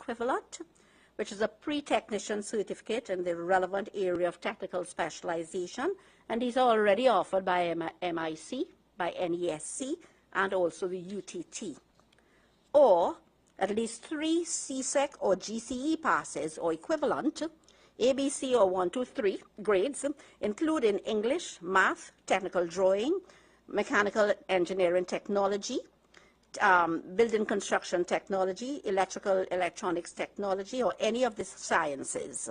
equivalent, which is a pre-technician certificate in the relevant area of technical specialization, and these are already offered by MIC, by NESC, and also the UTT. Or at least 3 CSEC or GCE passes or equivalent, ABC or 1, 2, 3 grades, including English, math, technical drawing, mechanical engineering technology, building construction technology, electrical electronics technology, or any of the sciences.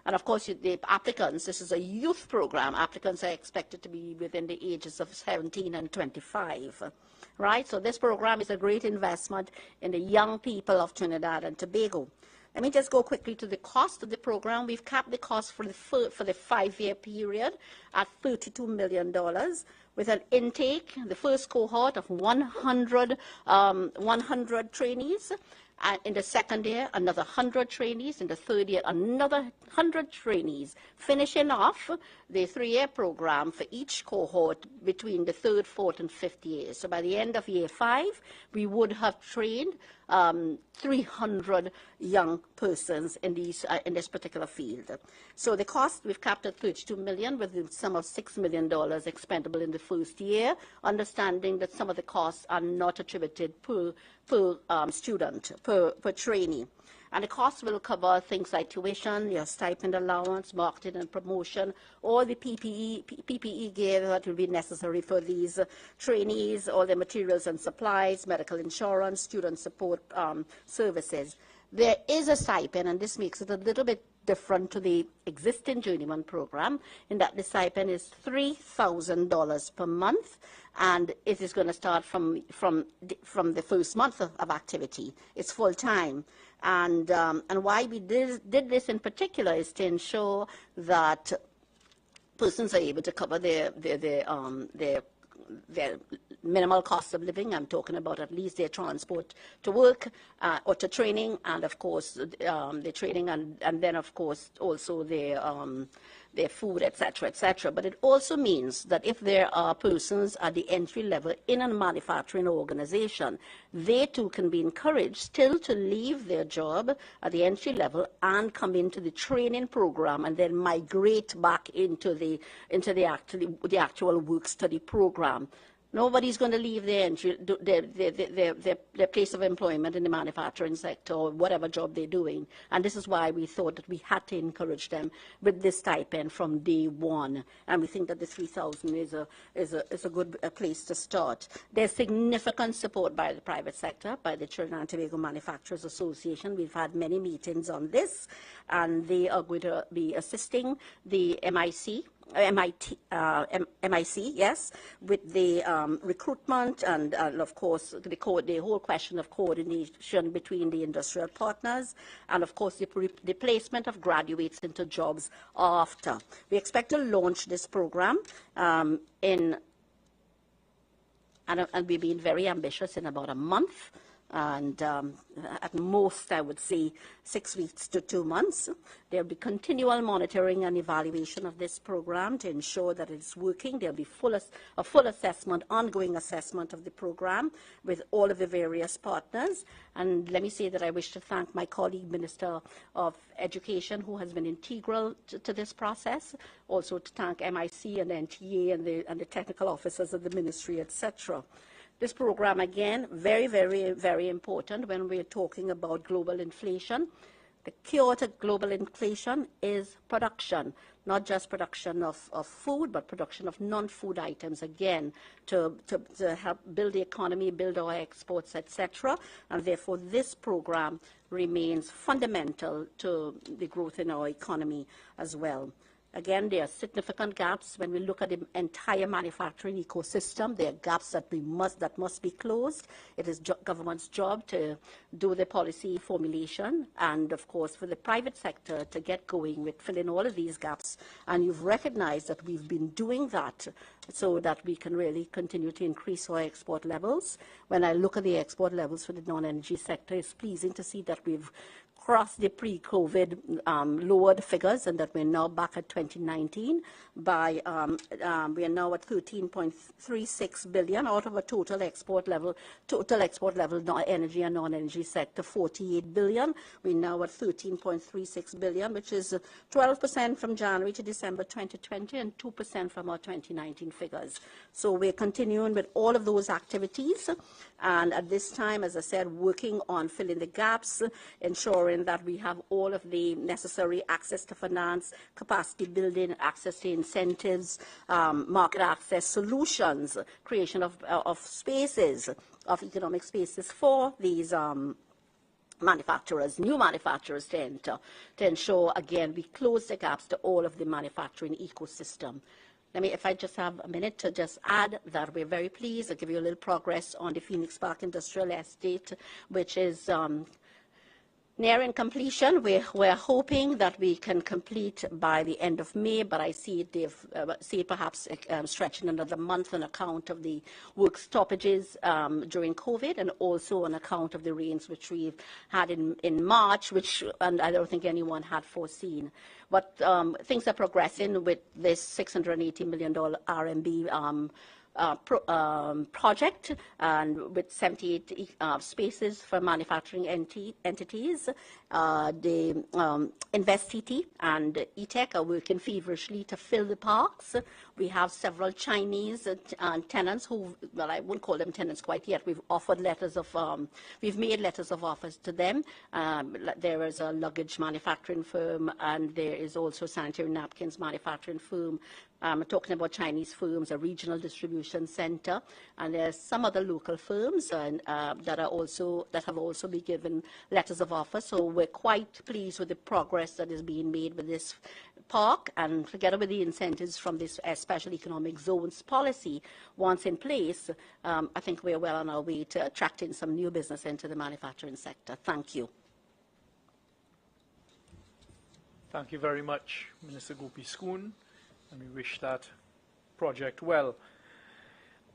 And of course, the applicants, this is a youth program, applicants are expected to be within the ages of 17 and 25, right? So this program is a great investment in the young people of Trinidad and Tobago. Let me just go quickly to the cost of the program. We've capped the cost for the 5-year period at $32 million, with an intake, the first cohort of 100 trainees. In the second year, another 100 trainees. In the third year, another 100 trainees, finishing off the 3-year program for each cohort between the 3rd, 4th, and 5th years. So by the end of year 5, we would have trained 300 young persons in this particular field. So the cost, we've capped at $32 million, with the sum of $6 million expendable in the first year, understanding that some of the costs are not attributed per student, per trainee. And the costs will cover things like tuition, your stipend allowance, marketing and promotion, all the PPE gear that will be necessary for these trainees, all the materials and supplies, medical insurance, student support services. There is a stipend, and this makes it a little bit different to the existing journeyman program, in that the stipend is $3,000 per month, and it is going to start from the first month of activity. It's full time. And why we did this in particular is to ensure that persons are able to cover their minimal cost of living. I'm talking about at least their transport to work or to training, and of course the training, and then of course also their food, etc., etc. But it also means that if there are persons at the entry level in a manufacturing organization, they too can be encouraged still to leave their job at the entry level and come into the training program, and then migrate back into the actual work study program. Nobody's going to leave their place of employment in the manufacturing sector or whatever job they're doing. And this is why we thought that we had to encourage them with this stipend from day one. And we think that the $3,000 is a good place to start. There's significant support by the private sector, by the Trinidad and Tobago Manufacturers Association. We've had many meetings on this, and they are going to be assisting the MIC, yes, with the recruitment and of course the whole question of coordination between the industrial partners, and of course the placement of graduates into jobs after. We expect to launch this program and we've been very ambitious, in about a month. And at most, I would say 6 weeks to 2 months. There will be continual monitoring and evaluation of this program to ensure that it's working. There will be a full assessment, ongoing assessment of the program with all of the various partners. And let me say that I wish to thank my colleague, Minister of Education, who has been integral to this process. Also to thank MIC and NTA and the technical officers of the ministry, etc. This program, again, very, very, very important when we're talking about global inflation. The cure to global inflation is production, not just production of food, but production of non-food items, again, to help build the economy, build our exports, etc. And therefore, this program remains fundamental to the growth in our economy as well. Again, there are significant gaps when we look at the entire manufacturing ecosystem. There are gaps that must be closed. It is government's job to do the policy formulation, and of course for the private sector to get going with filling all of these gaps. And you've recognized that we've been doing that so that we can really continue to increase our export levels. When I look at the export levels for the non-energy sector, it's pleasing to see that we've crossed the pre-COVID lowered figures, and that we're now back at 2019 by, we are now at 13.36 billion out of a total export level, energy and non-energy sector, 48 billion. We're now at 13.36 billion, which is 12% from January to December 2020 and 2% from our 2019 figures. So we're continuing with all of those activities, and at this time, as I said, working on filling the gaps, ensuring that we have all of the necessary access to finance, capacity building, access to incentives, market access solutions, creation of spaces, of economic spaces for these manufacturers, new manufacturers to enter, to ensure, again, we close the gaps to all of the manufacturing ecosystem. If I just have a minute to just add that we're very pleased. I'll give you a little progress on the Phoenix Park Industrial Estate, which is nearing completion. We're hoping that we can complete by the end of May, but I see it perhaps stretching another month on account of the work stoppages during COVID, and also on account of the rains which we've had in March, and I don't think anyone had foreseen. But things are progressing with this $680 million RMB project, and with 78 spaces for manufacturing entities. The InvestCT and ETech are working feverishly to fill the parks. We have several Chinese tenants who, well, I wouldn't call them tenants quite yet. We've offered letters of, we've made letters of offers to them. There is a luggage manufacturing firm, and there is also sanitary napkins manufacturing firm. Talking about Chinese firms, a regional distribution center, and there's some other local firms that have also been given letters of offer. So we're quite pleased with the progress that is being made with this park, and together with the incentives from this special economic zones policy, once in place, I think we're well on our way to attracting some new business into the manufacturing sector. Thank you. Thank you very much, Minister Gopi Skoon, and we wish that project well.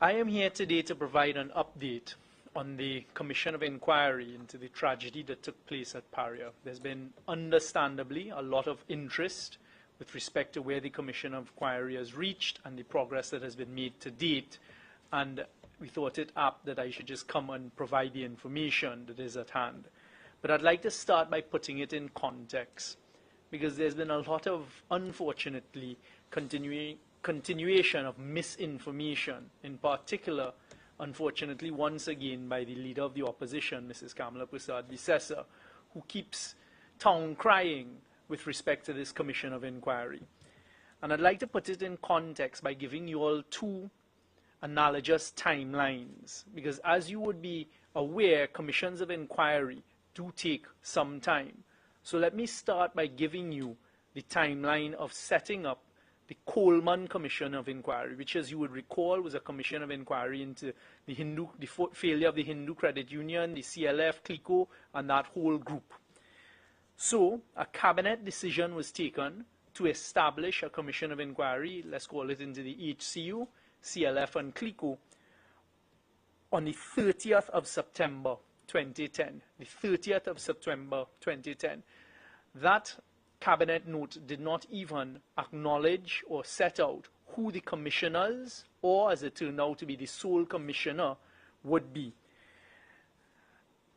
I am here today to provide an update on the Commission of Inquiry into the tragedy that took place at Paria. There's been, understandably, a lot of interest with respect to where the Commission of Inquiry has reached and the progress that has been made to date, and we thought it apt that I should just come and provide the information that is at hand. But I'd like to start by putting it in context, because there's been a lot of, unfortunately, continuation of misinformation, in particular, unfortunately, once again, by the leader of the opposition, Mrs. Kamala Persad-Bissessar, who keeps town crying with respect to this Commission of Inquiry. And I'd like to put it in context by giving you all two analogous timelines, because as you would be aware, commissions of inquiry do take some time. So let me start by giving you the timeline of setting up the Coleman Commission of Inquiry, which, as you would recall, was a commission of inquiry into the failure of the Hindu Credit Union, the CLF, CLICO, and that whole group. So a cabinet decision was taken to establish a commission of inquiry, let's call it into the HCU, CLF, and CLICO, on the 30th of September 2010. The 30th of September 2010. That cabinet note did not even acknowledge or set out who the commissioners, or as it turned out to be the sole commissioner, would be.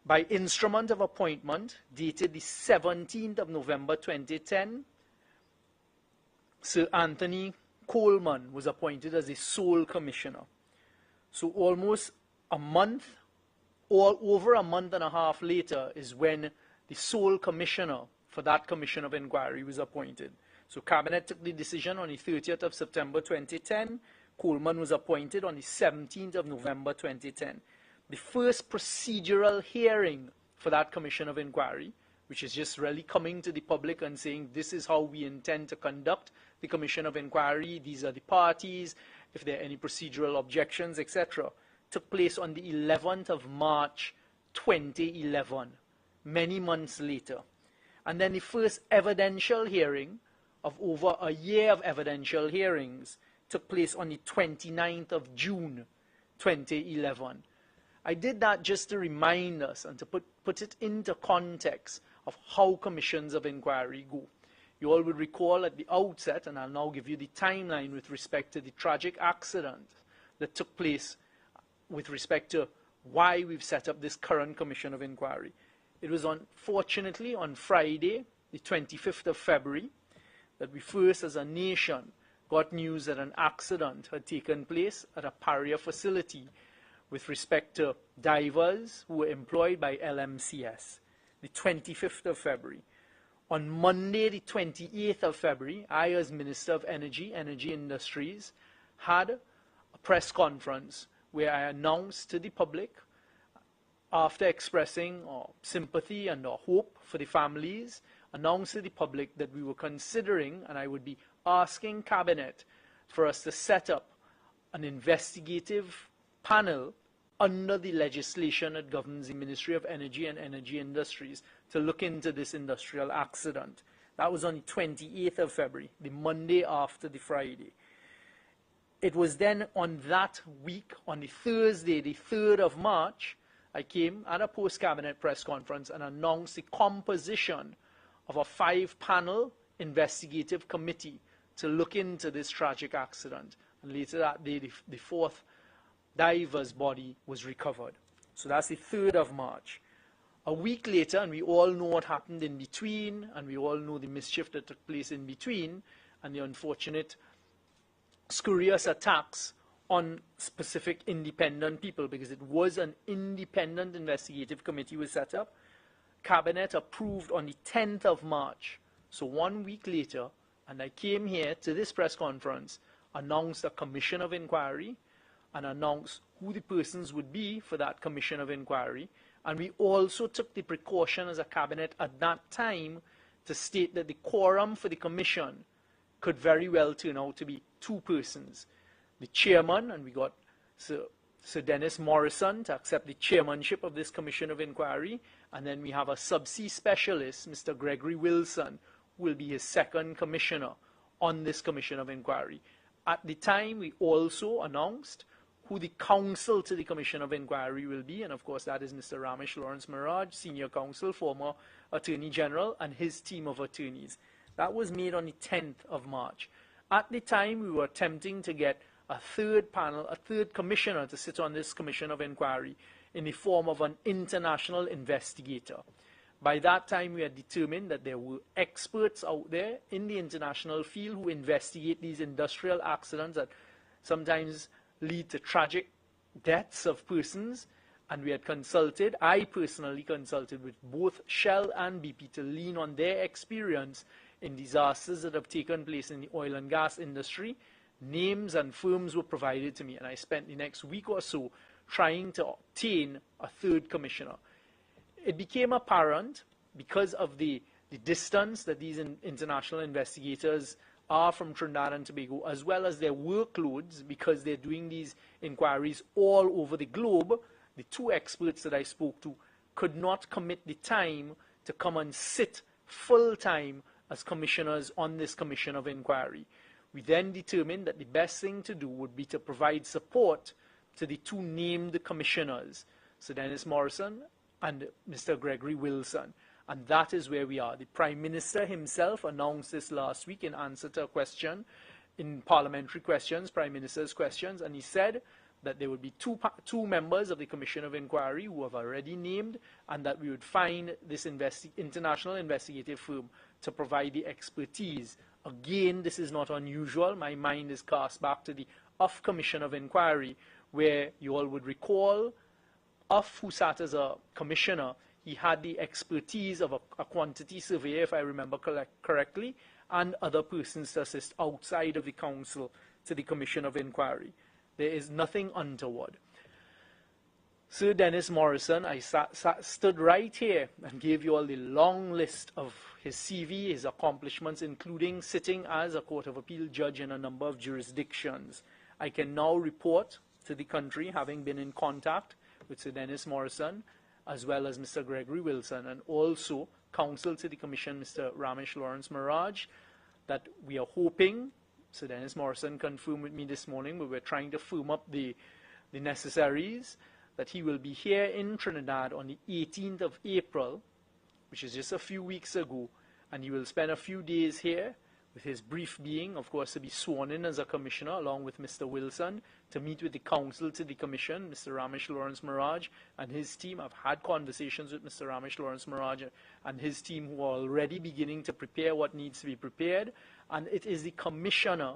By instrument of appointment, dated the 17th of November 2010, Sir Anthony Coleman was appointed as the sole commissioner. So almost a month, or over a month and a half later, is when the sole commissioner for that Commission of Inquiry was appointed. So Cabinet took the decision on the 30th of September 2010. Coleman was appointed on the 17th of November 2010. The first procedural hearing for that Commission of Inquiry, which is just really coming to the public and saying this is how we intend to conduct the Commission of Inquiry, these are the parties, if there are any procedural objections, etc., took place on the 11th of March 2011, many months later. And then the first evidential hearing of over a year of evidential hearings took place on the 29th of June 2011. I did that just to remind us and to put it into context of how commissions of inquiry go. You all would recall at the outset, and I'll now give you the timeline with respect to the tragic accident that took place with respect to why we've set up this current commission of inquiry. It was unfortunately on Friday, the 25th of February, that we first as a nation got news that an accident had taken place at a Paria facility with respect to divers who were employed by LMCS, the 25th of February. On Monday, the 28th of February, I, as Minister of Energy Industries, had a press conference where I announced to the public, after expressing sympathy and hope for the families, announced to the public that we were considering, and I would be asking Cabinet for us to set up an investigative panel under the legislation that governs the Ministry of Energy and Energy Industries to look into this industrial accident. That was on the 28th of February, the Monday after the Friday. It was then on that week, on the Thursday, the 3rd of March, I came at a post-cabinet press conference and announced the composition of a 5-panel investigative committee to look into this tragic accident. And later that day, the 4th diver's body was recovered. So that's the 3rd of March. A week later, and we all know what happened in between, and we all know the mischief that took place in between, and the unfortunate spurious attacks on specific independent people, because it was an independent investigative committee was set up. Cabinet approved on the 10th of March, so 1 week later, and I came here to this press conference, announced a commission of inquiry, and announced who the persons would be for that commission of inquiry. And we also took the precaution as a cabinet at that time to state that the quorum for the commission could very well turn out to be 2 persons. The chairman, and we got Sir Dennis Morrison to accept the chairmanship of this commission of inquiry, and then we have a subsea specialist, Mr. Gregory Wilson, who will be his second commissioner on this commission of inquiry. At the time, we also announced who the counsel to the commission of inquiry will be, and of course that is Mr. Ramesh Lawrence Miraj, senior counsel, former Attorney General, and his team of attorneys. That was made on the 10th of March. At the time, we were attempting to get a 3rd panel, a 3rd commissioner to sit on this commission of inquiry in the form of an international investigator. By that time, we had determined that there were experts out there in the international field who investigate these industrial accidents that sometimes lead to tragic deaths of persons, and we had consulted, I personally consulted with both Shell and BP to lean on their experience in disasters that have taken place in the oil and gas industry. Names and firms were provided to me, and I spent the next week or so trying to obtain a 3rd commissioner. It became apparent, because of the distance that these international investigators are from Trinidad and Tobago, as well as their workloads, because they're doing these inquiries all over the globe, the 2 experts that I spoke to could not commit the time to come and sit full-time as commissioners on this commission of inquiry. We then determined that the best thing to do would be to provide support to the 2 named commissioners, Sir Dennis Morrison and Mr. Gregory Wilson. And that is where we are. The Prime Minister himself announced this last week in answer to a question in parliamentary questions, Prime Minister's questions, and he said that there would be two members of the Commission of Inquiry who have already named, and that we would find this international investigative firm to provide the expertise. Again, this is not unusual. My mind is cast back to the UF Commission of Inquiry, where you all would recall UF, who sat as a commissioner, he had the expertise of a quantity surveyor, if I remember correctly, and other persons to assist outside of the council to the Commission of Inquiry. There is nothing untoward. Sir Dennis Morrison, I stood right here and gave you all the long list of his CV, his accomplishments, including sitting as a Court of Appeal judge in a number of jurisdictions. I can now report to the country, having been in contact with Sir Dennis Morrison, as well as Mr. Gregory Wilson, and also counsel to the Commission, Mr. Ramesh Lawrence Miraj, that we are hoping, Sir Dennis Morrison confirmed with me this morning, but we're trying to firm up the necessaries, that he will be here in Trinidad on the 18th of April, which is just a few weeks ago, and he will spend a few days here, with his brief being, of course, to be sworn in as a commissioner, along with Mr. Wilson, to meet with the counsel to the commission, Mr. Ramesh Lawrence Maraj and his team. I've had conversations with Mr. Ramesh Lawrence Maraj and his team, who are already beginning to prepare what needs to be prepared. And it is the commissioner,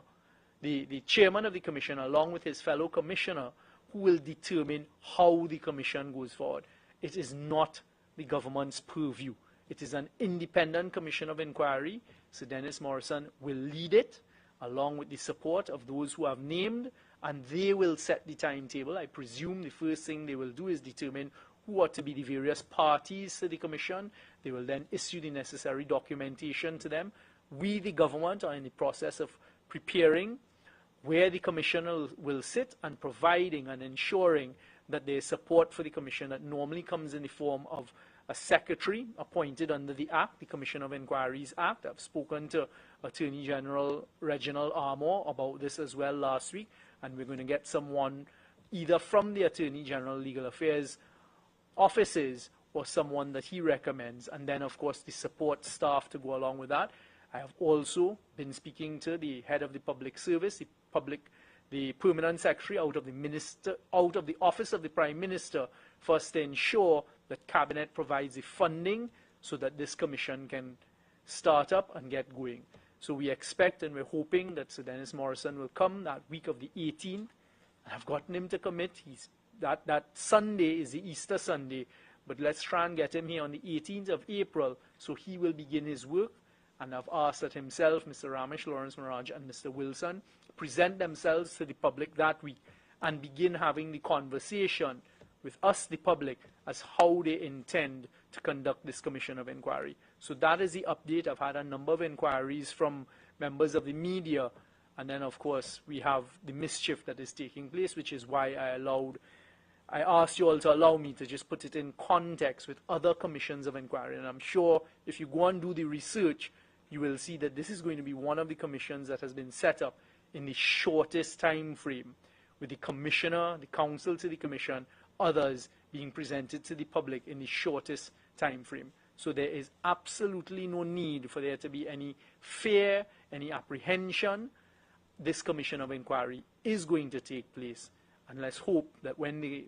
the chairman of the commission, along with his fellow commissioner, who will determine how the commission goes forward. It is not the government's purview. It is an independent commission of inquiry. Sir Dennis Morrison will lead it, along with the support of those who have named, and they will set the timetable. I presume the first thing they will do is determine who are to be the various parties to the commission. They will then issue the necessary documentation to them. We, the government, are in the process of preparing where the commission will sit and providing and ensuring that there is support for the commission that normally comes in the form of a secretary appointed under the Act, the Commission of Inquiries Act. I've spoken to Attorney General Reginald Armour about this as well last week, and we're going to get someone either from the Attorney General Legal Affairs offices or someone that he recommends, and then, of course, the support staff to go along with that. I have also been speaking to the head of the public service, the permanent secretary out of the office of the Prime Minister, first to ensure that Cabinet provides the funding so that this commission can start up and get going. So we expect and we're hoping that Sir Dennis Morrison will come that week of the 18th. I've gotten him to commit. That Sunday is the Easter Sunday, but let's try and get him here on the 18th of April so he will begin his work. And I've asked that himself, Mr. Ramesh Lawrence Maraj and Mr. Wilson present themselves to the public that week and begin having the conversation with us, the public, as how they intend to conduct this commission of inquiry. So that is the update. I've had a number of inquiries from members of the media, and then, of course, we have the mischief that is taking place, which is why I asked you all to allow me to just put it in context with other commissions of inquiry. And I'm sure if you go and do the research, you will see that this is going to be one of the commissions that has been set up in the shortest time frame, with the commissioner, the counsel to the commission, others being presented to the public in the shortest time frame. So there is absolutely no need for there to be any fear, any apprehension. This commission of inquiry is going to take place, and let's hope that when the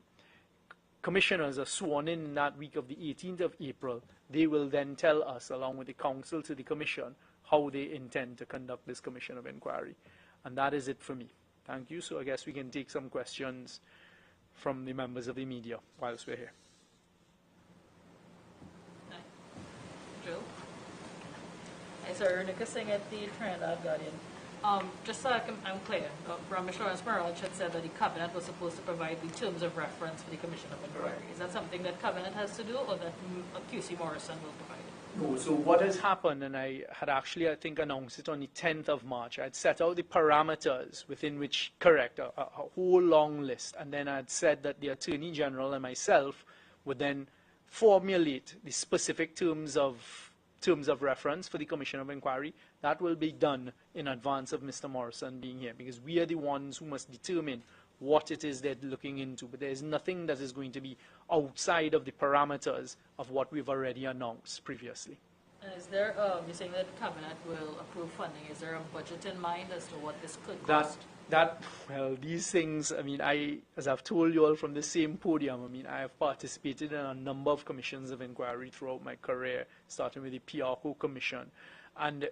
commissioners are sworn in that week of the 18th of April, they will then tell us, along with the counsel to the commission, how they intend to conduct this commission of inquiry. And that is it for me. Thank you. So I guess we can take some questions from the members of the media whilst we're here. Hi. Joe? Hi, sir. Ernica Singh at the Trinidad Guardian. Just so I'm clear, Ramesh Lawrence Maraj had said that the Cabinet was supposed to provide the terms of reference for the Commission of Inquiry. Is that something that Cabinet has to do, or that QC Morrison will provide it? No, so what has happened, and I had actually, I think, announced it on the 10th of March. I had set out the parameters within which, correct, a whole long list, and then I had said that the Attorney General and myself would then formulate the specific terms of reference for the Commission of Inquiry. That will be done in advance of Mr. Morrison being here, because we are the ones who must determine what it is they're looking into. But there is nothing that is going to be outside of the parameters of what we've already announced previously. And is there, you're saying that the Cabinet will approve funding. Is there a budget in mind as to what this could cost? Well, these things, I mean, as I've told you all from the same podium, I mean, I have participated in a number of commissions of inquiry throughout my career, starting with the PRCO Commission. And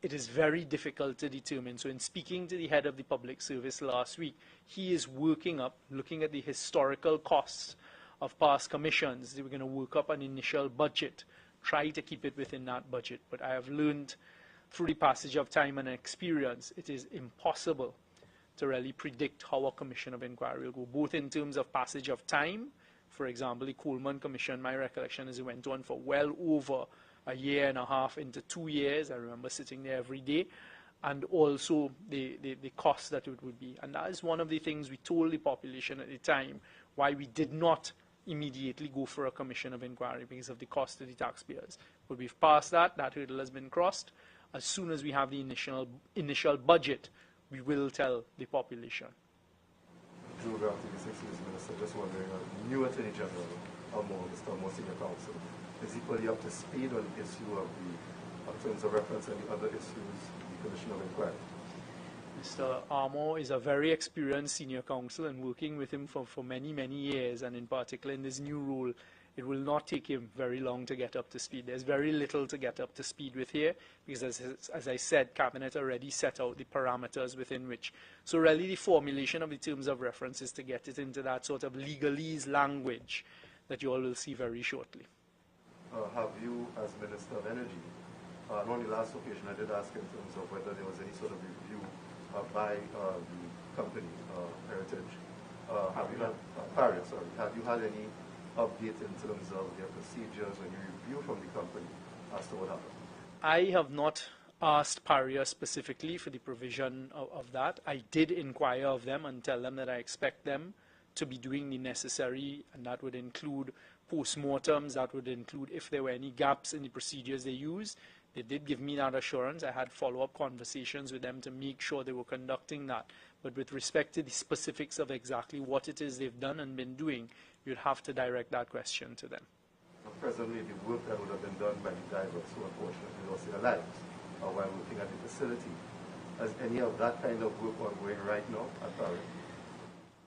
it is very difficult to determine. So in speaking to the head of the public service last week, he is working up, looking at the historical costs of past commissions. They were going to work up an initial budget, try to keep it within that budget. But I have learned through the passage of time and experience, it is impossible to really predict how a commission of inquiry will go, both in terms of passage of time. For example, the Coleman Commission, my recollection is it went on for well over a year and a half into 2 years. I remember sitting there every day. And also the cost that it would be. And that is one of the things we told the population at the time, why we did not immediately go for a commission of inquiry, because of the cost to the taxpayers. But we've passed that hurdle has been crossed. As soon as we have the initial budget, we will tell the population. Drew Grant, the 6th Minister, just wondering, the new Attorney General, Mr. Senior Counsel, is equally up to speed on the issue of the terms of reference and the other issues the Commission of Inquiry? Mr. Armour is a very experienced senior counsel, and working with him for many, many years, and in particular in this new role, it will not take him very long to get up to speed. There's very little to get up to speed with here, because as I said, Cabinet already set out the parameters within which. So really the formulation of the terms of reference is to get it into that sort of legalese language that you all will see very shortly. Have you, as Minister of Energy, on the last occasion I did ask in terms of whether there was any sort of review by the company, Heritage, have you had, have you had any update in terms of their procedures or any review from the company as to what happened? I have not asked Paria specifically for the provision of that. I did inquire of them and tell them that I expect them to be doing the necessary, and that would include post-mortems, that would include if there were any gaps in the procedures they use. They did give me that assurance. I had follow-up conversations with them to make sure they were conducting that. But with respect to the specifics of exactly what it is they've done and been doing, you'd have to direct that question to them. Presently, the work that would have been done by the divers who unfortunately lost their lives while working at the facility, is any of that kind of work ongoing right now at Paria?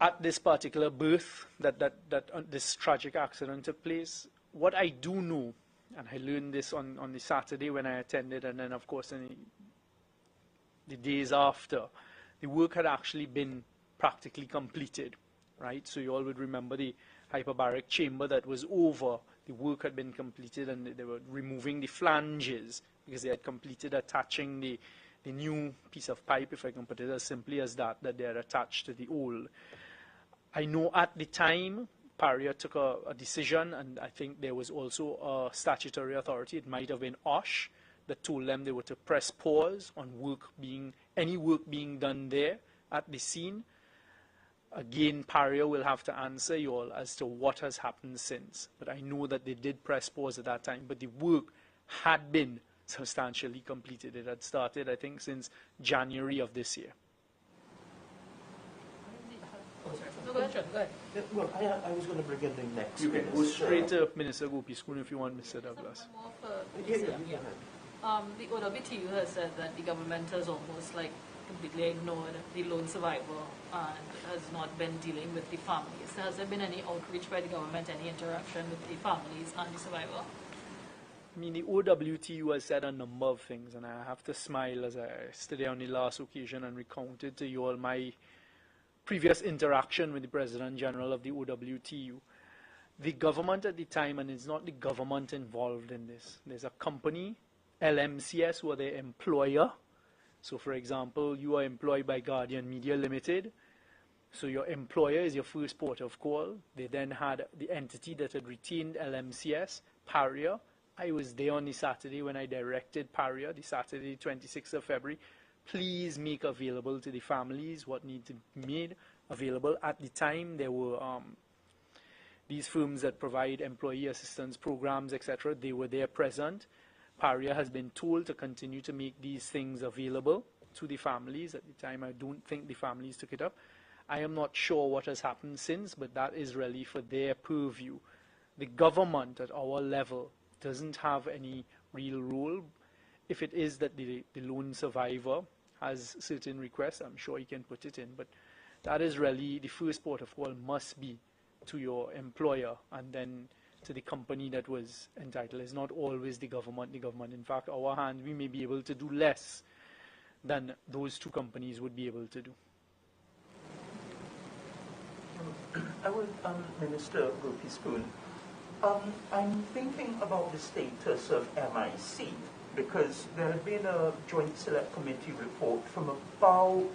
At this particular berth, this tragic accident took place, what I do know, and I learned this on the Saturday when I attended, and then of course in the days after, the work had actually been practically completed, right? So you all would remember the hyperbaric chamber that was over. The work had been completed, and they were removing the flanges because they had completed attaching the new piece of pipe, if I can put it as simply as that they had attached to the old. I know at the time, Paria took a decision, and I think there was also a statutory authority, it might have been OSH, that told them they were to press pause on any work being done there at the scene. Again, Paria will have to answer you all as to what has happened since. But I know that they did press pause at that time, but the work had been substantially completed. It had started, I think, since January of this year. No, go ahead. Yeah, well, I was going to bring in the next. You can go straight to Minister Gopi-Spoon if you want, Mr. Douglas. The OWTU has said that the government has almost like completely ignored the lone survivor and has not been dealing with the families. Has there been any outreach by the government, any interaction with the families and the survivor? I mean, the OWTU has said a number of things, and I have to smile as I stood there on the last occasion and recounted to you all my previous interaction with the President General of the OWTU. The government at the time, and it's not the government involved in this, there's a company, LMCS, who are their employer. So for example, you are employed by Guardian Media Limited. So your employer is your first port of call. They then had the entity that had retained LMCS, Paria. I was there on the Saturday when I directed Paria, the Saturday 26th of February. Please make available to the families what needs to be made available. At the time, there were these firms that provide employee assistance programs, etc. They were there present. Paria has been told to continue to make these things available to the families. At the time, I don't think the families took it up. I am not sure what has happened since, but that is really for their purview. The government at our level doesn't have any real role. If it is that the lone survivor has certain requests, I'm sure he can put it in, but that is really the first port of call must be to your employer and then to the company that was entitled. It's not always the government. In fact, our hand, we may be able to do less than those two companies would be able to do. I would, Minister Gopi-Spoon, I'm thinking about the status of MIC, because there had been a Joint Select Committee report from about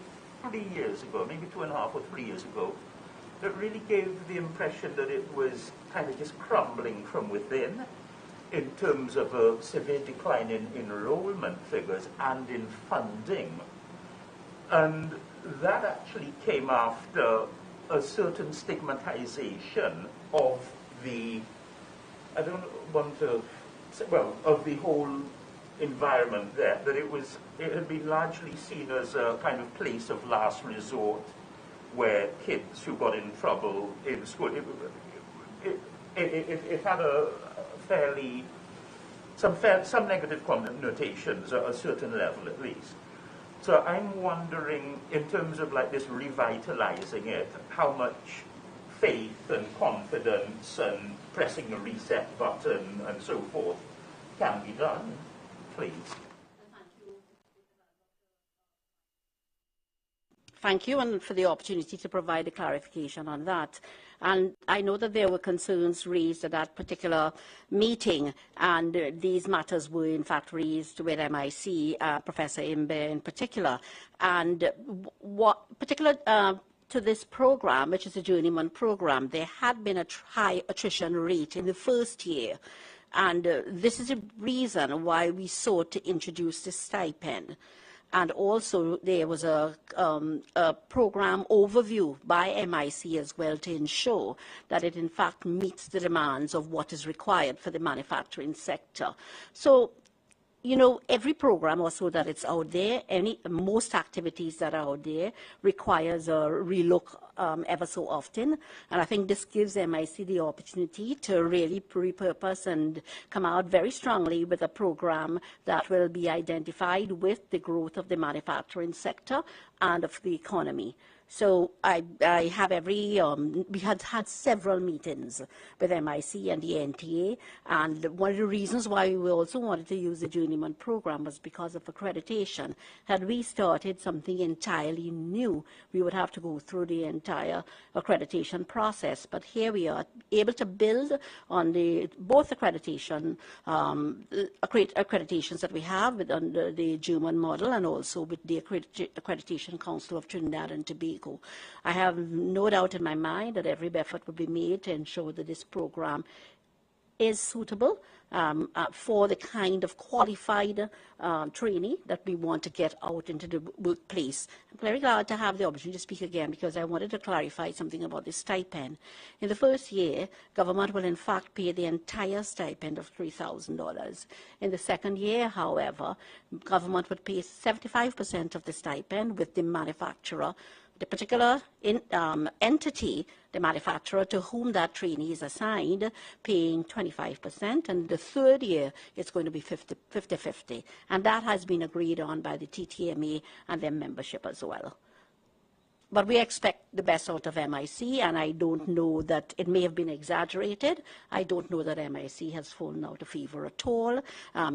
3 years ago, maybe 2.5 or 3 years ago, that really gave the impression that it was kind of just crumbling from within in terms of a severe decline in enrollment figures and in funding. And that actually came after a certain stigmatization of the, I don't want to say, well, of the whole environment there, that it had been largely seen as a kind of place of last resort where kids who got in trouble in school, it had a some negative connotations at a certain level at least. So I'm wondering, in terms of like this revitalizing it, how much faith and confidence and pressing the reset button and so forth can be done, please. Thank you, and for the opportunity to provide a clarification on that. And I know that there were concerns raised at that particular meeting, and these matters were in fact raised with MIC, Professor Imbe in particular. And what particular to this program, which is a journeyman program, there had been a high attrition rate in the first year. And this is a reason why we sought to introduce this stipend. And also there was a program overview by MIC as well to ensure that it in fact meets the demands of what is required for the manufacturing sector. So, you know, every program also that it's out there, most activities that are out there requires a relook ever so often. And I think this gives MIC the opportunity to really repurpose and come out very strongly with a program that will be identified with the growth of the manufacturing sector and of the economy. So I have we had several meetings with MIC and the NTA, and one of the reasons why we also wanted to use the journeyman program was because of accreditation. Had we started something entirely new, we would have to go through the entire accreditation process. But here we are, able to build on both accreditation accreditations that we have under the German model, and also with the Accreditation Council of Trinidad and Tobago. I have no doubt in my mind that every effort will be made to ensure that this program is suitable for the kind of qualified trainee that we want to get out into the workplace. I'm very glad to have the opportunity to speak again, because I wanted to clarify something about the stipend. In the first year, government will in fact pay the entire stipend of $3,000. In the second year, however, government would pay 75% of the stipend, with the manufacturer, the particular entity, the manufacturer to whom that trainee is assigned, paying 25%, and the third year it's going to be 50-50. And that has been agreed on by the TTMA and their membership as well. But we expect the best out of MIC, and I don't know that it may have been exaggerated. I don't know that MIC has fallen out of favor at all.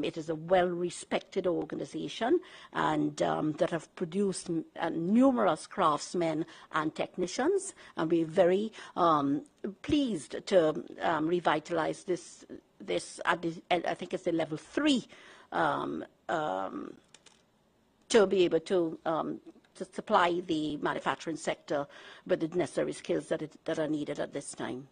It is a well-respected organization, and that have produced numerous craftsmen and technicians, and we're very pleased to revitalize this at I think it's the level 3, to be able to supply the manufacturing sector with the necessary skills that are needed at this time.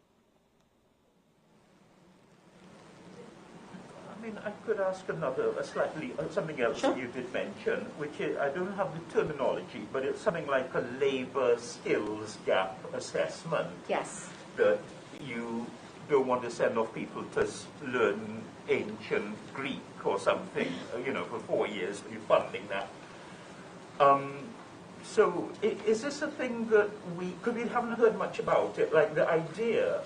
I mean, I could ask something else Sure. that you did mention, which is, I don't have the terminology, but it's something like a labor skills gap assessment. Yes. That you don't want to send off people to learn ancient Greek or something, you know, for 4 years, you're funding that. So is this a thing that because we haven't heard much about it, like the idea,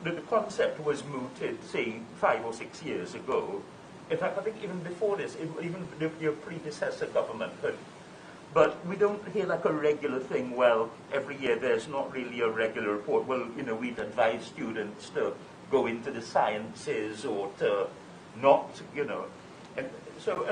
that the concept was mooted, say, 5 or 6 years ago. In fact, I think even before this, even your predecessor government had. But we don't hear like a regular thing, well, every year there's not really a regular report. Well, you know, we'd advise students to go into the sciences or to not, you know. And so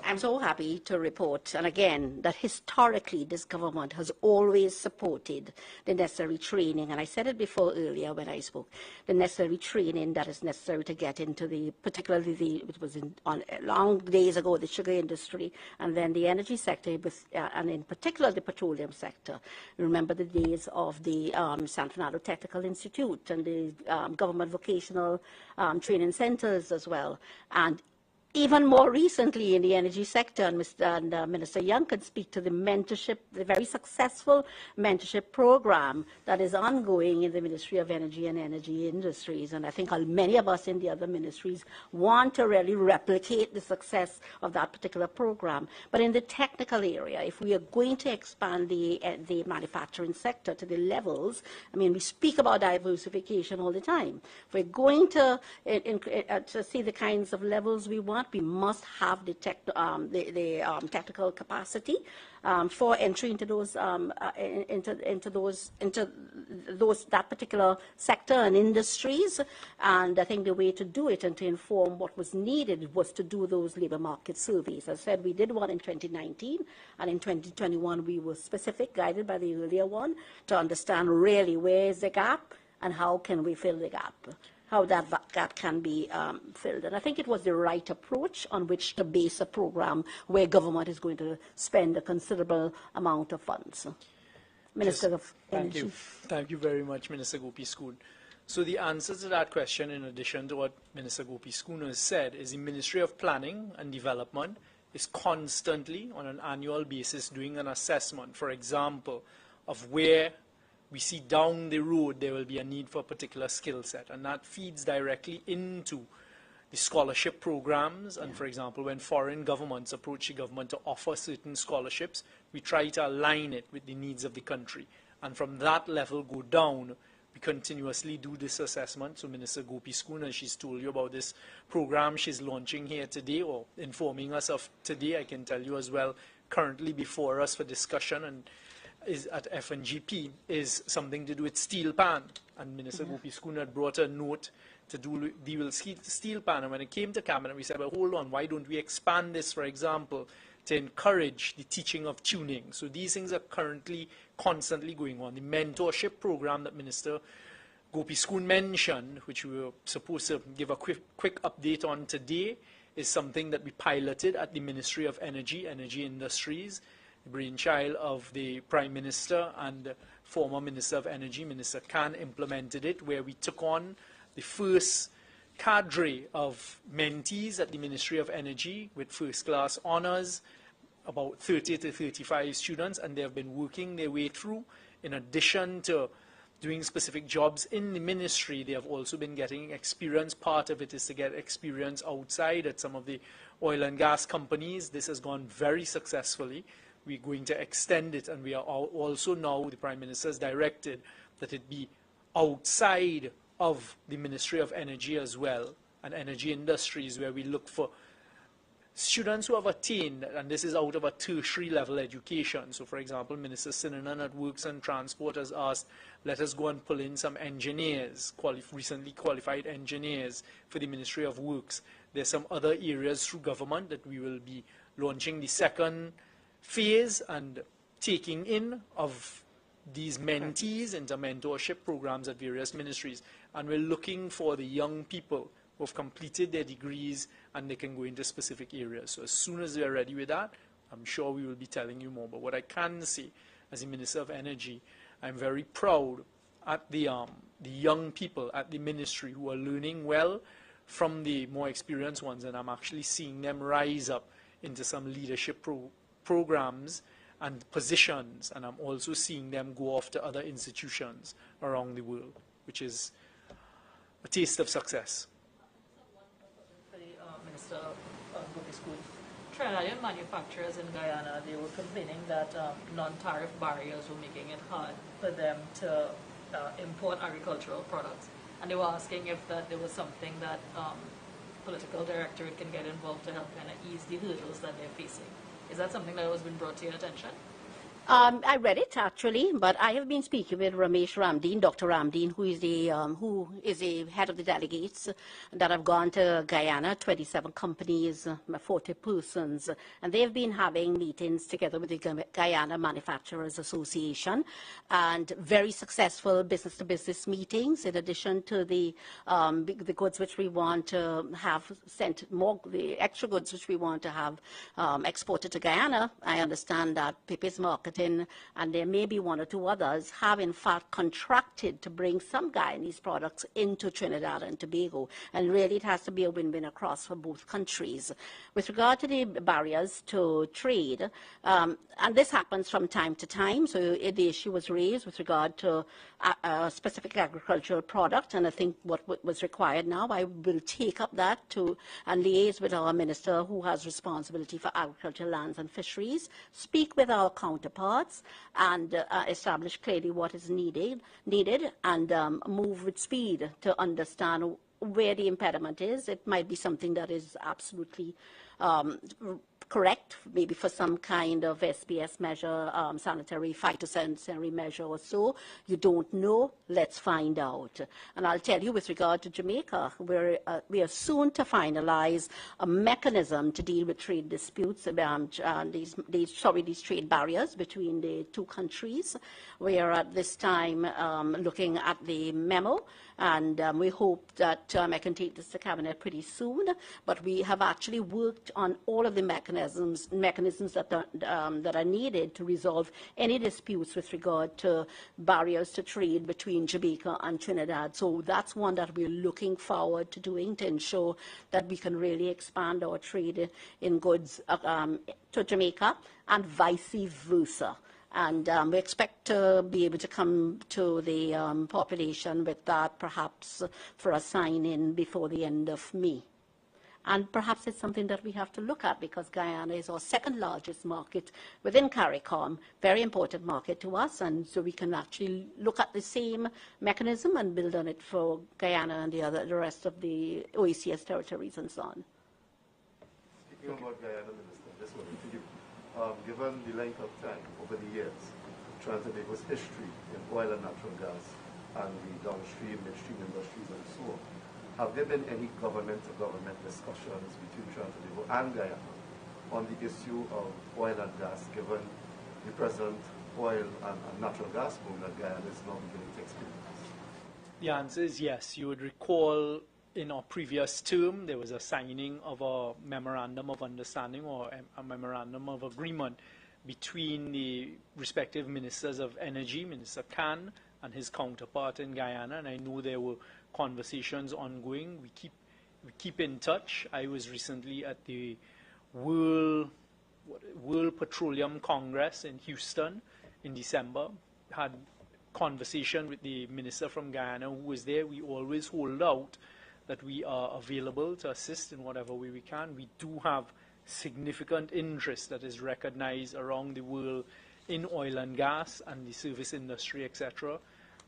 I'm so happy to report, and again, that historically this government has always supported the necessary training, and I said it before earlier when I spoke, the necessary training that is necessary to get into it was long days ago, the sugar industry, and then the energy sector, and in particular the petroleum sector. Remember the days of the San Fernando Technical Institute and the government vocational training centers as well. And even more recently in the energy sector, and Minister Young can speak to the mentorship, the very successful mentorship program that is ongoing in the Ministry of Energy and Energy Industries. And I think many of us in the other ministries want to really replicate the success of that particular program. But in the technical area, if we are going to expand the manufacturing sector to the levels, I mean, we speak about diversification all the time. If we're going to see the kinds of levels we want, we must have the technical capacity for entry into those that particular sector and industries. And I think the way to do it and to inform what was needed was to do those labor market surveys. As I said, we did one in 2019, and in 2021 we were specific, guided by the earlier one, to understand really where is the gap and how can we fill the gap, how that gap can be filled. And I think it was the right approach on which to base a program where government is going to spend a considerable amount of funds. Minister of Energy. Thank you very much, Minister Gopi Schoon. So the answer to that question, in addition to what Minister Gopi Schoon has said, is the Ministry of Planning and Development is constantly, on an annual basis, doing an assessment, for example, of where we see down the road there will be a need for a particular skill set, and that feeds directly into the scholarship programs. And for example, when foreign governments approach the government to offer certain scholarships, we try to align it with the needs of the country, and from that level go down. We continuously do this assessment. So Minister Gopi Schoon, as she's told you about this program she's launching here today, or informing us of today, I can tell you as well, currently before us for discussion and is at F&GP, is something to do with steel pan. And Minister Gopi Schoon had brought a note to deal with steel pan. And when it came to Cabinet, we said, well, hold on, why don't we expand this, for example, to encourage the teaching of tuning? So these things are currently constantly going on. The mentorship program that Minister Gopi Schoon mentioned, which we were supposed to give a quick update on today, is something that we piloted at the Ministry of Energy, Energy Industries, the brainchild of the Prime Minister and former Minister of Energy, Minister I.A.N, implemented it, where we took on the first cadre of mentees at the Ministry of Energy with first-class honours, about 30 to 35 students, and they have been working their way through. In addition to doing specific jobs in the ministry, they have also been getting experience. Part of it is to get experience outside at some of the oil and gas companies. This has gone very successfully. We're going to extend it, and we are also now, the Prime Minister has directed that it be outside of the Ministry of Energy as well, and energy industries, where we look for students who have attained, and this is out of a tertiary level education. So for example, Minister Sinanan at Works and Transport has asked, let us go and pull in some engineers, recently qualified engineers for the Ministry of Works. There's some other areas through government that we will be launching the second phase and taking in of these mentees into mentorship programs at various ministries. And we're looking for the young people who have completed their degrees and they can go into specific areas. So as soon as they're ready with that, I'm sure we will be telling you more. But what I can say, as the Minister of Energy, I'm very proud at the young people at the ministry who are learning well from the more experienced ones, and I'm actually seeing them rise up into some leadership programs and positions, and I'm also seeing them go off to other institutions around the world, which is a taste of success. For the Minister of Gopi Schoon, Trinidadian manufacturers in Guyana, they were complaining that non-tariff barriers were making it hard for them to import agricultural products, and they were asking if there was something that political directorate can get involved to help kind of ease the hurdles that they're facing. Is that something that has been brought to your attention? I read it actually, but I have been speaking with Ramesh Ramdeen, Dr. Ramdeen, who is the head of the delegates that have gone to Guyana, 27 companies, 40 persons, and they have been having meetings together with the Guyana Manufacturers Association, and very successful business-to-business meetings. In addition to the goods which we want to have sent, the extra goods which we want to have exported to Guyana, I understand that Pepe's Market Martin, and there may be one or two others, have in fact contracted to bring some Guyanese products into Trinidad and Tobago. And really it has to be a win-win across for both countries. With regard to the barriers to trade, and this happens from time to time, so the issue was raised with regard to a specific agricultural product, and I think what was required now, I will take up that and liaise with our minister who has responsibility for agriculture, lands and fisheries, speak with our counterparts and establish clearly what is needed and move with speed to understand where the impediment is. It might be something that is absolutely correct, maybe for some kind of SPS measure, sanitary, phytosanitary measure or so. You don't know, let's find out. And I'll tell you with regard to Jamaica, we are soon to finalize a mechanism to deal with trade disputes, these trade barriers between the two countries. We are at this time looking at the memo, and we hope that I can take this to Cabinet pretty soon, but we have actually worked on all of the mechanisms that are needed to resolve any disputes with regard to barriers to trade between Jamaica and Trinidad. So that's one that we're looking forward to doing to ensure that we can really expand our trade in goods to Jamaica and vice versa. And we expect to be able to come to the population with that perhaps for a sign-in before the end of May. And perhaps it's something that we have to look at because Guyana is our second largest market within CARICOM, very important market to us, and so we can actually look at the same mechanism and build on it for Guyana and the rest of the OECS territories and so on. Speaking about Guyana, Minister, this one to you. Given the length of time over the years, Trinidad's history in oil and natural gas and the downstream, midstream industries and so on, have there been any government-to-government discussions between Trinidad and Guyana on the issue of oil and gas, given the present oil and natural gas boom that Guyana is now beginning to experience? The answer is yes. You would recall in our previous term, there was a signing of a memorandum of understanding or a memorandum of agreement between the respective ministers of energy, Minister I.A.N and his counterpart in Guyana, and I know there were conversations ongoing. We keep in touch. I was recently at the World Petroleum Congress in Houston in December, had conversation with the minister from Guyana who was there. We always hold out that we are available to assist in whatever way we can. We do have significant interest that is recognized around the world in oil and gas and the service industry, etc.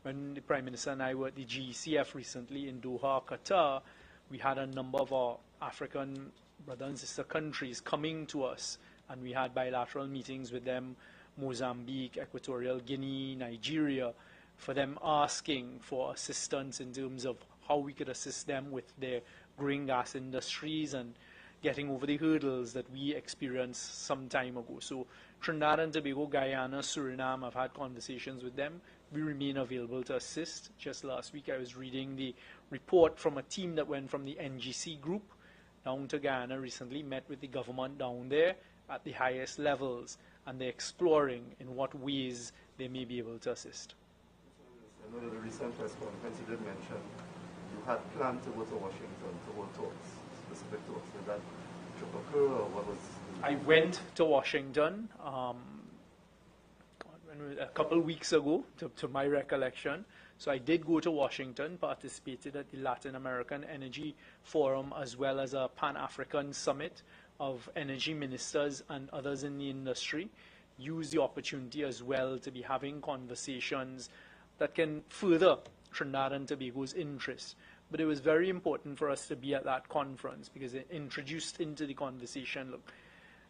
When the Prime Minister and I were at the GECF recently in Doha, Qatar, we had a number of our African brother and sister countries coming to us, and we had bilateral meetings with them, Mozambique, Equatorial Guinea, Nigeria, for them asking for assistance in terms of how we could assist them with their growing gas industries and getting over the hurdles that we experienced some time ago. So Trinidad and Tobago, Guyana, Suriname, I've had conversations with them. We remain available to assist. Just last week I was reading the report from a team that went from the NGC group down to Guyana recently, met with the government down there at the highest levels, and they're exploring in what ways they may be able to assist. I know that the recent press conference you did mention you had planned to go to Washington to hold talks, specific talks. Did that trip occur, or what was? I went to Washington a couple of weeks ago, to my recollection. So I did go to Washington, participated at the Latin American Energy Forum, as well as a Pan-African Summit of energy ministers and others in the industry. Use the opportunity as well to be having conversations that can further Trinidad and Tobago's interests. But it was very important for us to be at that conference because it introduced into the conversation, look,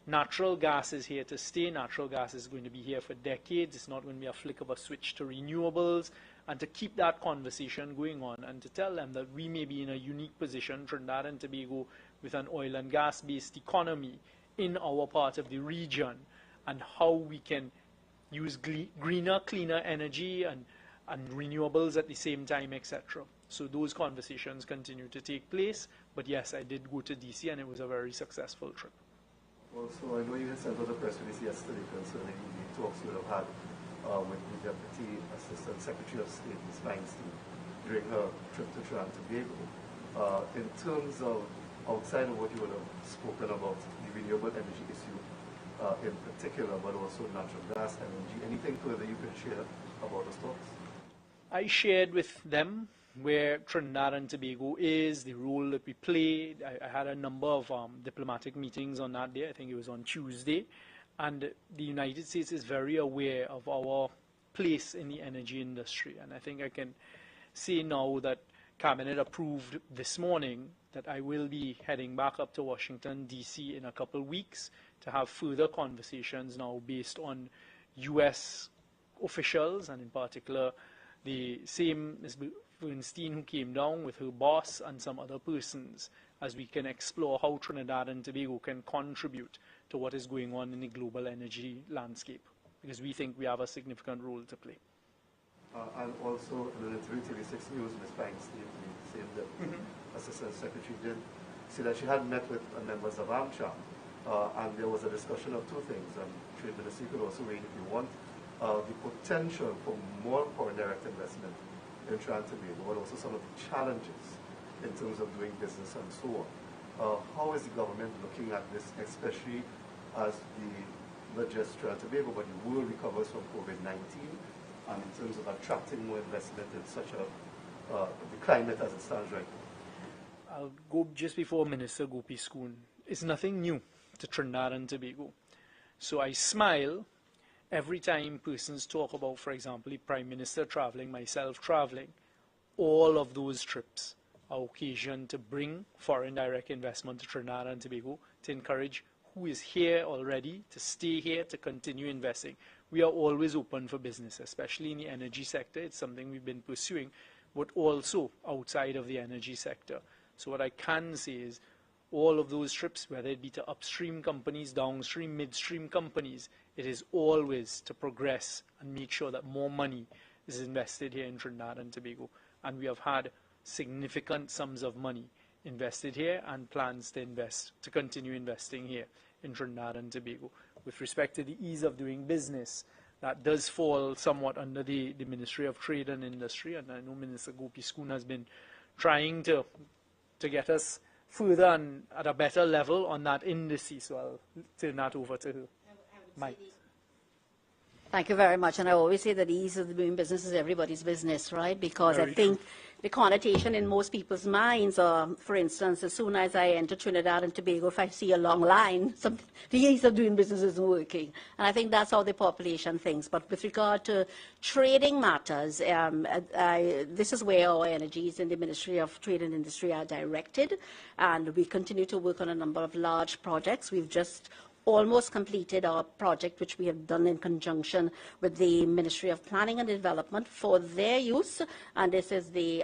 natural gas is here to stay. Natural gas is going to be here for decades. It's not going to be a flick of a switch to renewables. And to keep that conversation going on and to tell them that we may be in a unique position, Trinidad and Tobago, with an oil and gas-based economy in our part of the region, and how we can use greener, cleaner energy and renewables at the same time, etc. So those conversations continue to take place. But yes, I did go to DC, and it was a very successful trip. Also, I know you had sent out a press release yesterday concerning the talks you would have had with the Deputy Assistant Secretary of State, Ms. Feinstein, during her trip to Trinidad and Tobago. In terms of outside of what you would have spoken about the renewable energy issue in particular, but also natural gas, LNG, anything further you can share about those talks? I shared with them where Trinidad and Tobago is, the role that we play. I had a number of diplomatic meetings on that day. I think it was on Tuesday. And the United States is very aware of our place in the energy industry. And I think I can say now that Cabinet approved this morning that I will be heading back up to Washington, D.C. in a couple of weeks to have further conversations now based on U.S. officials, and in particular the same Ms. Bernstein who came down with her boss and some other persons, as we can explore how Trinidad and Tobago can contribute to what is going on in the global energy landscape, because we think we have a significant role to play. And also in an interview to TV6 News, Ms. Feinstein, the same Deputy Assistant Secretary, did say that she had met with members of AmCham, and there was a discussion of two things, and Trade Ministry could also read if you want, the potential for more foreign direct investment in Trinidad and Tobago, but also some of the challenges in terms of doing business and so on. How is the government looking at this, especially as not just Trinidad and Tobago, but the world recovers from COVID-19, and in terms of attracting more investment in such the climate as it stands right now? I'll go just before Minister Gopi Schoon. It's nothing new to Trinidad and Tobago. So I smile every time persons talk about, for example, the Prime Minister traveling, myself traveling. All of those trips are occasion to bring foreign direct investment to Trinidad and Tobago, to encourage who is here already to stay here, to continue investing. We are always open for business, especially in the energy sector. It's something we've been pursuing, but also outside of the energy sector. So what I can say is all of those trips, whether it be to upstream companies, downstream, midstream companies, it is always to progress and make sure that more money is invested here in Trinidad and Tobago. And we have had significant sums of money invested here and plans to invest, to continue investing here in Trinidad and Tobago. With respect to the ease of doing business, that does fall somewhat under the Ministry of Trade and Industry, and I know Minister Gopi Schoon has been trying to get us further and at a better level on that indice, so I'll turn that over to her. Mike. Thank you very much. And I always say that the ease of doing business is everybody's business, right? Because I think the connotation in most people's minds, for instance, as soon as I enter Trinidad and Tobago, if I see a long line, the ease of doing business isn't working. And I think that's how the population thinks. But with regard to trading matters, this is where our energies in the Ministry of Trade and Industry are directed. And we continue to work on a number of large projects. We've just almost completed our project, which we have done in conjunction with the Ministry of Planning and Development for their use. And this is the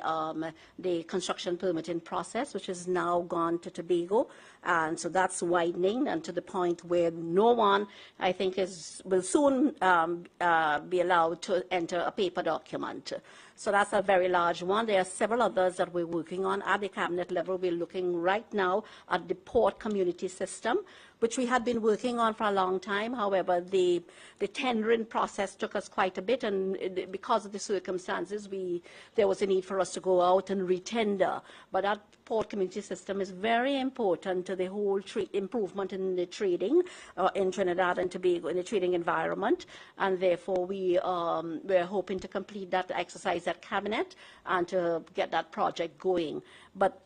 construction permitting process, which has now gone to Tobago. And so that's widening, and to the point where no one, I think, will soon be allowed to enter a paper document. So that's a very large one. There are several others that we're working on. At the cabinet level, we're looking right now at the port community system, which we had been working on for a long time. However, the tendering process took us quite a bit, and because of the circumstances, there was a need for us to go out and retender. But that port community system is very important to the whole improvement in the trading in Trinidad and Tobago, in the trading environment, and therefore we're hoping to complete that exercise at Cabinet and to get that project going. But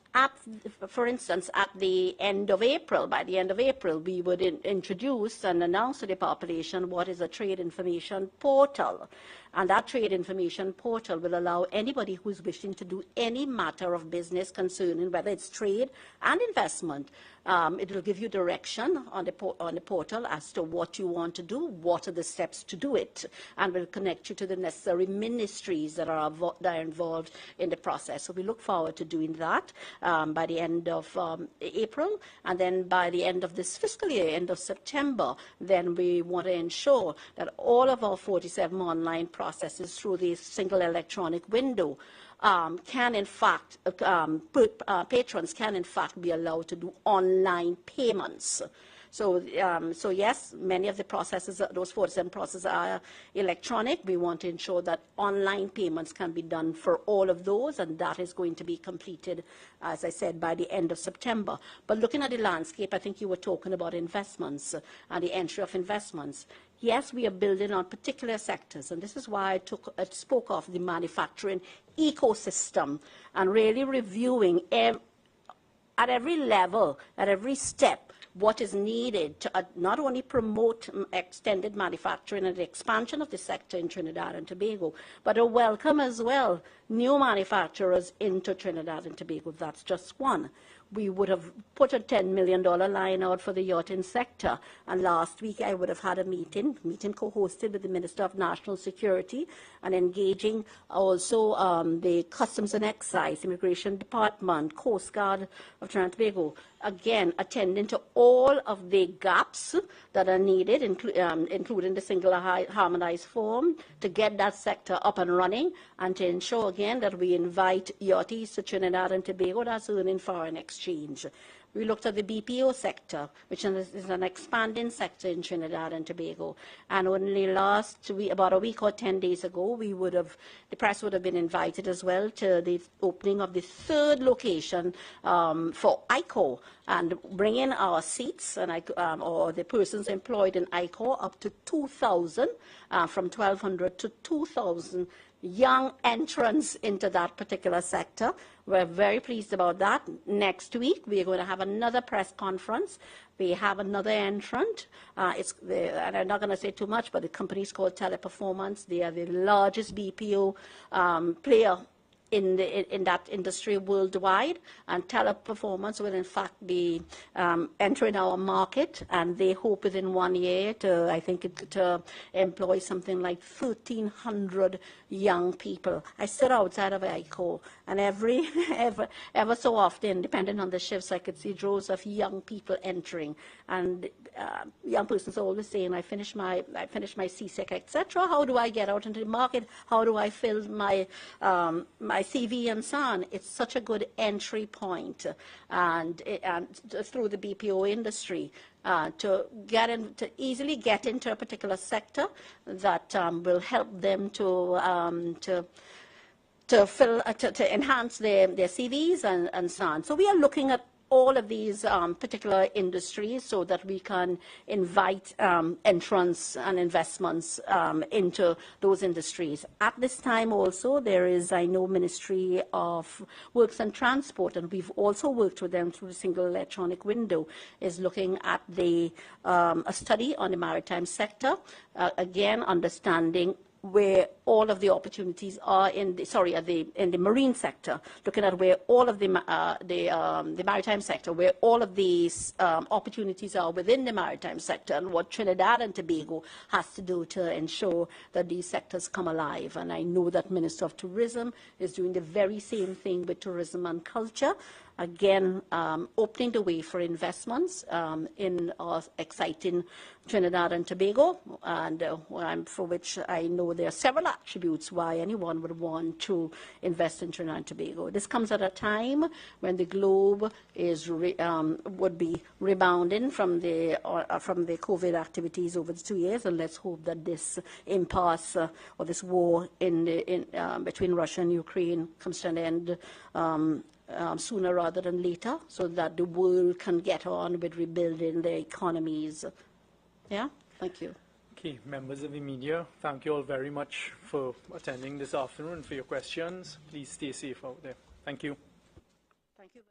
for instance, at the end of April, by the end of April, we would introduce and announce to the population what is a trade information portal. And that trade information portal will allow anybody who is wishing to do any matter of business concerning whether it's trade and investment. It will give you direction on the portal as to what you want to do, what are the steps to do it, and will connect you to the necessary ministries that are involved in the process. So we look forward to doing that by the end of April, and then by the end of this fiscal year, end of September, then we want to ensure that all of our 47 online processes through the single electronic window can in fact, patrons can in fact be allowed to do online payments. So yes, many of the processes, those 47 processes are electronic. We want to ensure that online payments can be done for all of those, and that is going to be completed, as I said, by the end of September. But looking at the landscape, I think you were talking about investments and the entry of investments. Yes, we are building on particular sectors, and this is why I spoke of the manufacturing ecosystem and really reviewing at every level, at every step, what is needed to not only promote extended manufacturing and the expansion of the sector in Trinidad and Tobago, but to welcome as well new manufacturers into Trinidad and Tobago. That's just one. We would have put a $10 million line out for the yachting sector. And last week I would have had a meeting co-hosted with the Minister of National Security and engaging also the Customs and Excise, Immigration Department, Coast Guard of Trinidad and Tobago, again, attending to all of the gaps that are needed, including the single harmonized form, to get that sector up and running, and to ensure, again, that we invite yachties to Trinidad and Tobago that's earning foreign exchange. We looked at the BPO sector, which is an expanding sector in Trinidad and Tobago. And only about a week or 10 days ago, the press would have been invited as well to the opening of the third location for ICO, and bringing our seats and or the persons employed in ICO up to 2,000, from 1,200 to 2,000 young entrants into that particular sector. We're very pleased about that. Next week, we're going to have another press conference. We have another entrant. And I'm not going to say too much, but the company is called Teleperformance. They are the largest BPO player in that industry worldwide, and Teleperformance will in fact be entering our market, and they hope within 1 year to employ something like 1,300 young people. I sit outside of ICO, and ever so often, depending on the shifts, I could see droves of young people entering, and young persons are always saying, I finished my CSEC, etc. How do I get out into the market? How do I fill my CV and so on? It's such a good entry point, and through the BPO industry, to easily get into a particular sector that will help them to enhance their CVs and so on. So we are looking at all of these particular industries so that we can invite entrants and investments into those industries. At this time also, there is, I know, Ministry of Works and Transport, and we've also worked with them through the single electronic window, is looking at a study on the maritime sector, again, understanding where all of the opportunities are in the marine sector, looking at where all of the maritime sector, where all of these opportunities are within the maritime sector, and what Trinidad and Tobago has to do to ensure that these sectors come alive. And I know that Minister of Tourism is doing the very same thing with tourism and culture, again, opening the way for investments in our exciting Trinidad and Tobago, and for which I know there are several attributes why anyone would want to invest in Trinidad and Tobago. This comes at a time when the globe is would be rebounding from the COVID activities over the 2 years, and let's hope that this impasse or this war between Russia and Ukraine comes to an end sooner rather than later, so that the world can get on with rebuilding their economies. Yeah, thank you. Okay, members of the media, thank you all very much for attending this afternoon, for your questions. Please stay safe out there. Thank you. Thank you.